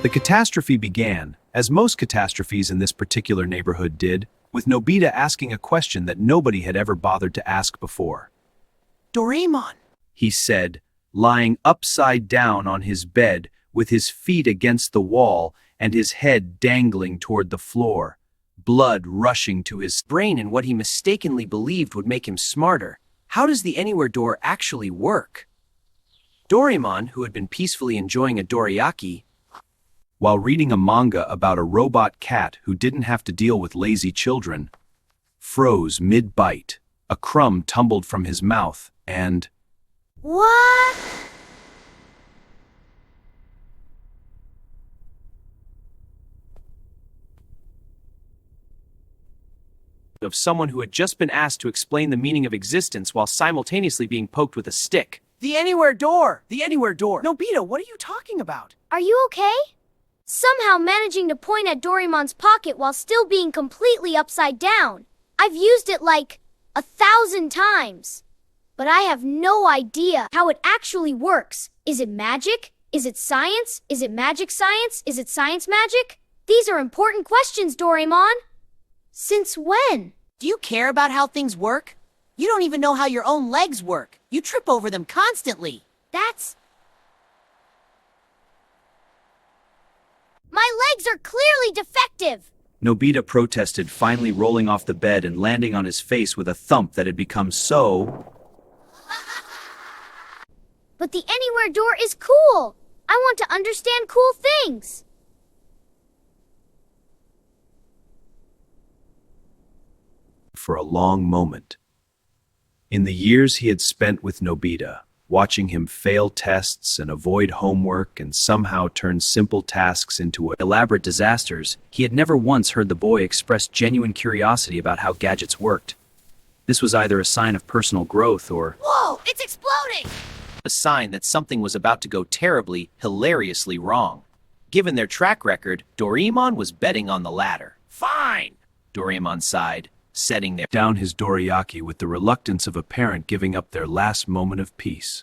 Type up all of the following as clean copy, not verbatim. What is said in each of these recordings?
The catastrophe began, as most catastrophes in this particular neighborhood did, with Nobita asking a question that nobody had ever bothered to ask before. Doraemon, He said, lying upside down on his bed with his feet against the wall and his head dangling toward the floor, blood rushing to his brain in what he mistakenly believed would make him smarter. How does the Anywhere door actually work? Doraemon, who had been peacefully enjoying a dorayaki, while reading a manga about a robot cat who didn't have to deal with lazy children, froze mid-bite. A crumb tumbled from his mouth, and What? of someone who had just been asked to explain the meaning of existence while simultaneously being poked with a stick. The Anywhere door! The Anywhere door! Nobita, what are you talking about? Are you okay? Somehow managing to point at Doraemon's pocket while still being completely upside down. I've used it like 1,000 times. But I have no idea how it actually works. Is it magic? Is it science? Is it magic science? Is it science magic? These are important questions, Doraemon. Since when? Do you care about how things work? You don't even know how your own legs work. You trip over them constantly. My legs are clearly defective. Nobita protested, finally rolling off the bed and landing on his face with a thump that had become so... But the Anywhere door is cool. I want to understand cool things. for a long moment. In the years he had spent with Nobita, watching him fail tests and avoid homework and somehow turn simple tasks into elaborate disasters, he had never once heard the boy express genuine curiosity about how gadgets worked. This was either a sign of personal growth or, Whoa, it's exploding! A sign that something was about to go terribly, hilariously wrong. Given their track record, Doraemon was betting on the latter. Fine! Doraemon sighed, setting down his dorayaki with the reluctance of a parent giving up their last moment of peace.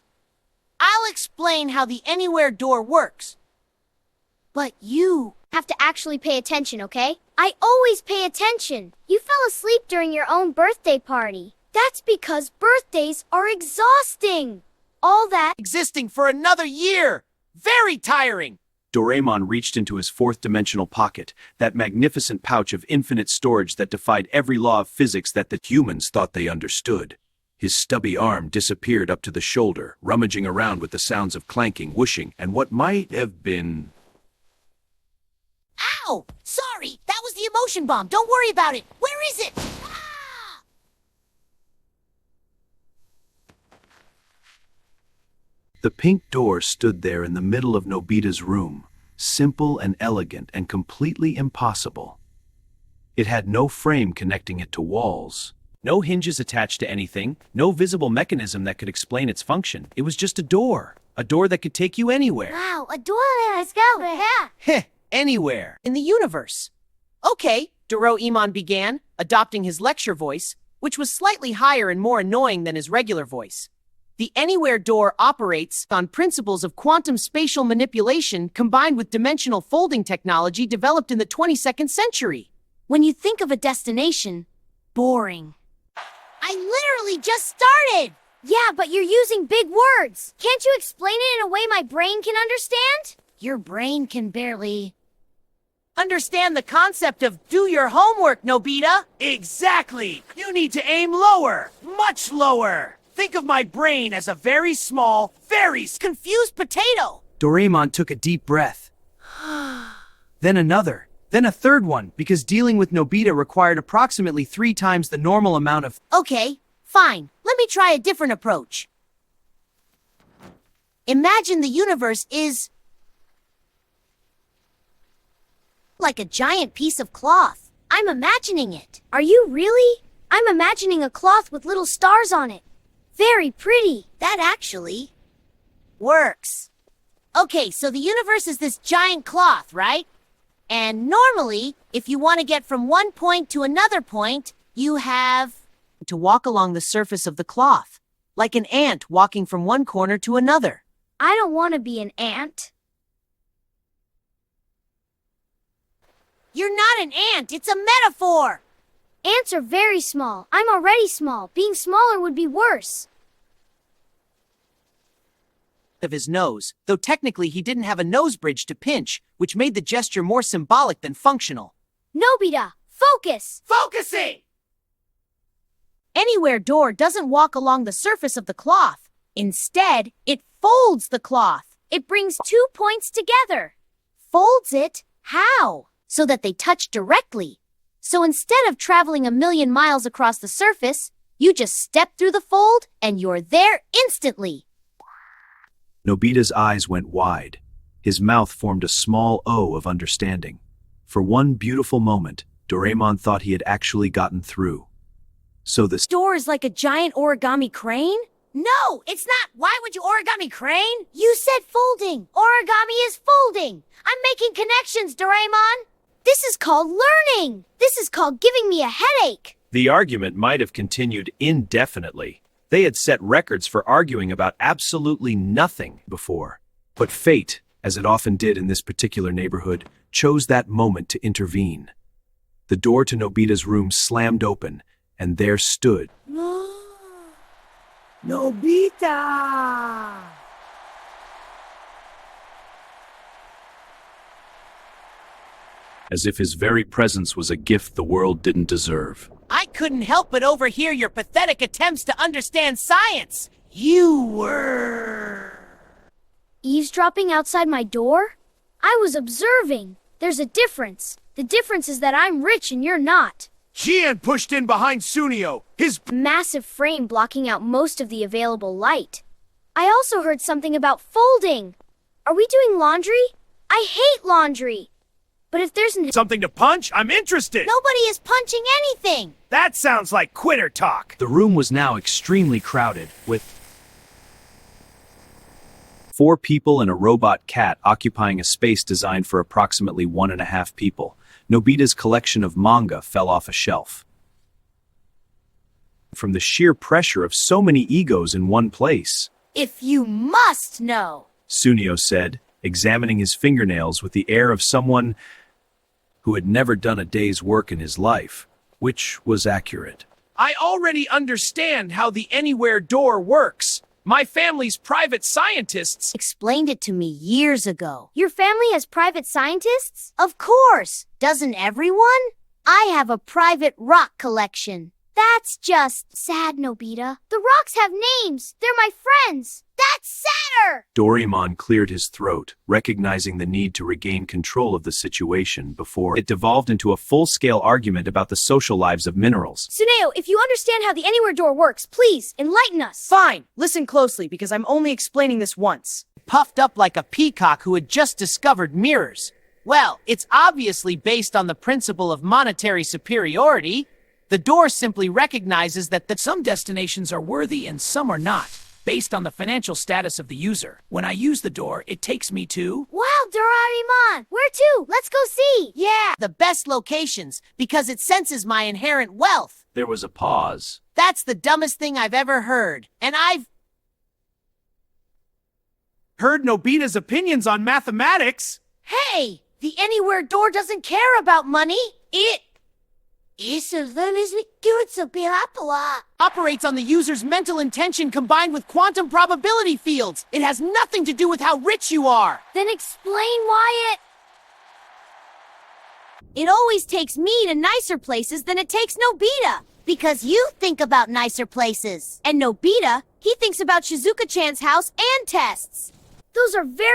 I'll explain how the Anywhere door works. But you have to actually pay attention, okay? I always pay attention. You fell asleep during your own birthday party. That's because birthdays are exhausting. All that existing for another year! Very tiring! Doraemon reached into his fourth-dimensional pocket, that magnificent pouch of infinite storage that defied every law of physics that the humans thought they understood. His stubby arm disappeared up to the shoulder, rummaging around with the sounds of clanking, whooshing, and what might have been... Ow! Sorry, that was the emotion bomb. Don't worry about it. Where is it? Ah! The pink door stood there in the middle of Nobita's room, simple and elegant and completely impossible. It had no frame connecting it to walls. No hinges attached to anything, no visible mechanism that could explain its function. It was just a door that could take you anywhere. Wow, a door that has go. Yeah. Heh, anywhere. In the universe. Okay, Doraemon began, adopting his lecture voice, which was slightly higher and more annoying than his regular voice. The Anywhere door operates on principles of quantum spatial manipulation combined with dimensional folding technology developed in the 22nd century. When you think of a destination, boring. I literally just started! Yeah, but you're using big words. Can't you explain it in a way my brain can understand? Your brain can barely understand the concept of do your homework, Nobita. Exactly! You need to aim lower, much lower. Think of my brain as a very small, very confused potato. Doraemon took a deep breath. Then another. Then a third one, because dealing with Nobita required approximately 3 times the normal amount of... Okay, fine. Let me try a different approach. Imagine the universe is like a giant piece of cloth. I'm imagining it. Are you really? I'm imagining a cloth with little stars on it. Very pretty. That actually works. Okay, so the universe is this giant cloth, right? And normally, if you want to get from one point to another point, you have to walk along the surface of the cloth, like an ant walking from one corner to another. I don't want to be an ant. You're not an ant, it's a metaphor. Ants are very small. I'm already small. Being smaller would be worse. Of his nose, though technically he didn't have a nose bridge to pinch, which made the gesture more symbolic than functional. Nobita, focus! Focusing! Anywhere door doesn't walk along the surface of the cloth. Instead, it folds the cloth. It brings 2 points together. Folds it? How? So that they touch directly. So instead of traveling 1,000,000 miles across the surface, you just step through the fold and you're there instantly. Nobita's eyes went wide. His mouth formed a small O of understanding. For one beautiful moment, Doraemon thought he had actually gotten through. So the Door is like a giant origami crane? No, it's not. Why would you origami crane? You said folding. Origami is folding. I'm making connections, Doraemon. This is called learning. This is called giving me a headache. The argument might have continued indefinitely. They had set records for arguing about absolutely nothing before. But fate, as it often did in this particular neighborhood, chose that moment to intervene. The door to Nobita's room slammed open, and there stood Nobita! as if his very presence was a gift the world didn't deserve. I couldn't help but overhear your pathetic attempts to understand science. You were... Eavesdropping outside my door? I was observing. There's a difference. The difference is that I'm rich and you're not. Jian pushed in behind Sunio. His Massive frame blocking out most of the available light. I also heard something about folding. Are we doing laundry? I hate laundry. But if there's something to punch, I'm interested. nobody is punching anything. That sounds like quitter talk. The room was now extremely crowded, with 4 people and a robot cat occupying a space designed for approximately 1.5 people. Nobita's collection of manga fell off a shelf. From the sheer pressure of so many egos in one place, If you must know. Sunio said, examining his fingernails with the air of someone who had never done a day's work in his life, which was accurate. I already understand how the anywhere door works. My family's private scientists. Explained it to me years ago. Your family has private scientists? Of course. Doesn't everyone? I have a private rock collection. That's just sad, Nobita. The rocks have names. They're my friends. That's sadder! Doraemon cleared his throat, recognizing the need to regain control of the situation before it devolved into a full-scale argument about the social lives of minerals. Suneo, if you understand how the Anywhere door works, please enlighten us. Fine, listen closely because I'm only explaining this once. Puffed up like a peacock who had just discovered mirrors. Well, it's obviously based on the principle of monetary superiority. The door simply recognizes that some destinations are worthy and some are not, based on the financial status of the user. When I use the door, it takes me to... Wow, Doraemon! Where to? Let's go see! Yeah, the best locations because it senses my inherent wealth. There was a pause. That's the dumbest thing I've ever heard. And I've Heard Nobita's opinions on mathematics. Hey, the Anywhere door doesn't care about money. It operates on the user's mental intention combined with quantum probability fields. It has nothing to do with how rich you are. Then explain why it always takes me to nicer places than it takes Nobita. Because you think about nicer places. And Nobita, he thinks about Shizuka-chan's house and tests. Those are very